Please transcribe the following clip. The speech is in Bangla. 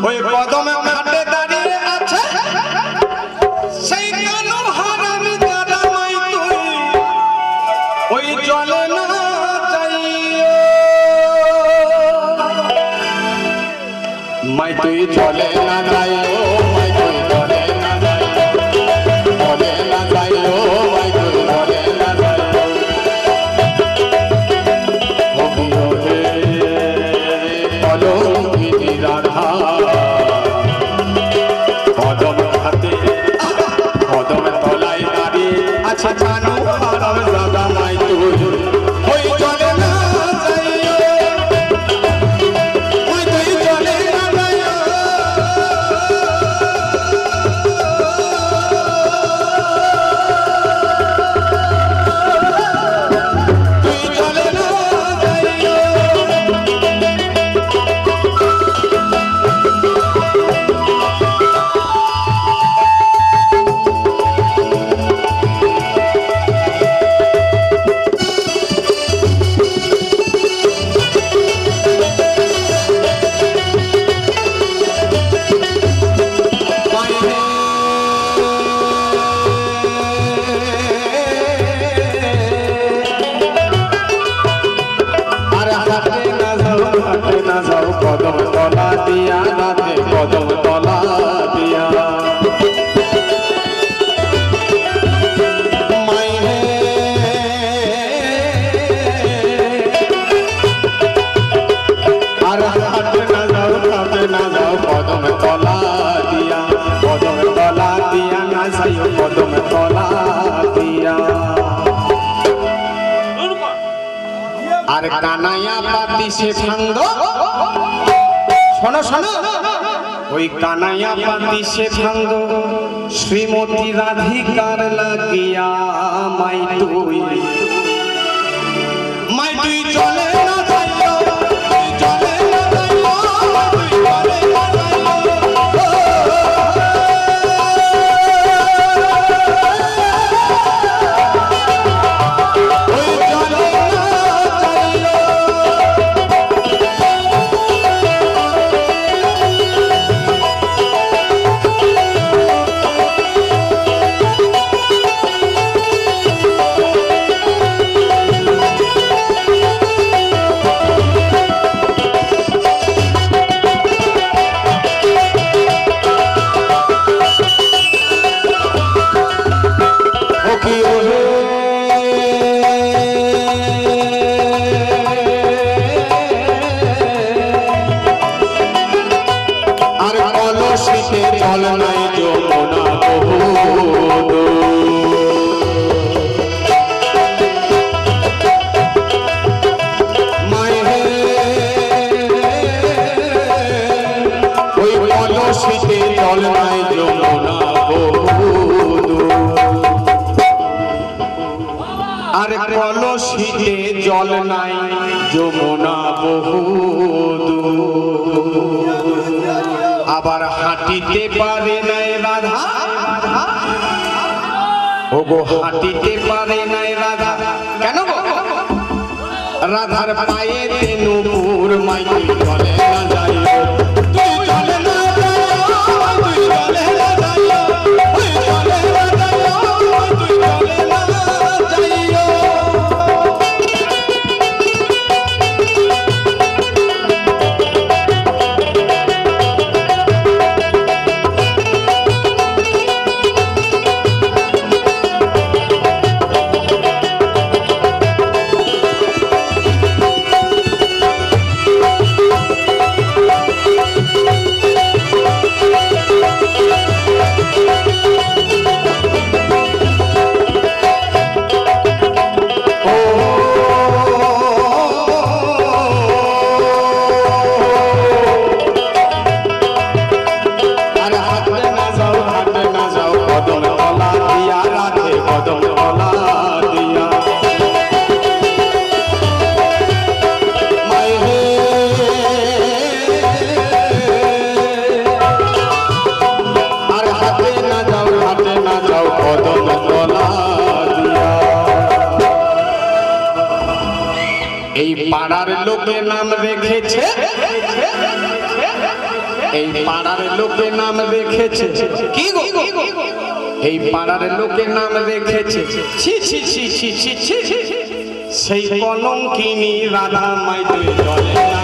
ওই কদমে ঘাটে দাঁড়িয়ে আছে সেই কালো হারামি দাদা মাই তুই ওই জলে না যাইও মাই তুই জলে না যাইও মাই তুই জলে না যাইও জলে না যাইও মাই তুই জলে না যাইও হবিও হে কলঙ্কিনী রাধা কদম হাতে কদম তলায় দাঁড়িয়ে আচ্ছা জানো হারাম দাদা মাই তুই ওই জলে না যাইও ওই তুই জলে না যাইও তুই জলে না যাইও কদম তলা দিয়া রাধে কদম তলা দিয়া মাই হে আর হাতে না যাও কদম তলা দিয়া না যাইও কদম তলা দিয়া আর কানাইয়া পাতি সে ফান্দ শোনো শোনো ওই কানাইয়া পাতি সে ফান্দ শ্রীমতী রাধিকার লাগিয়া মাই তুই চলে না যাইও তুই চলে না যাইও তুই চলে না যাইও ওই চলে না যাইও আর কলসিতে জল নাই যমুনা বহুত মাই হে ওই কলসিতে জল নাই যমুনা বহুত আর কলসিতে জল নাই যমুনা বহুত আবার হাঁটিতে পারে নাই রাধা ওগো হাঁটিতে পারে নাই রাধা কেন গো রাধার পায়ে নূপুর মাই তুই চলে না যাইও তুই চলে না যাইও তুই চলে না যাইও তুই চলে না যাইও তুই চলে না যাইও এই পাড়ার লোকে নাম রেখেছে এই পাড়ার লোকে নাম রেখেছে কি গো এই পাড়ার লোকে নাম রেখেছে ছি ছি ছি ছি ছি ছি সেই কলঙ্কিনী রাধা মাই তুই চলে না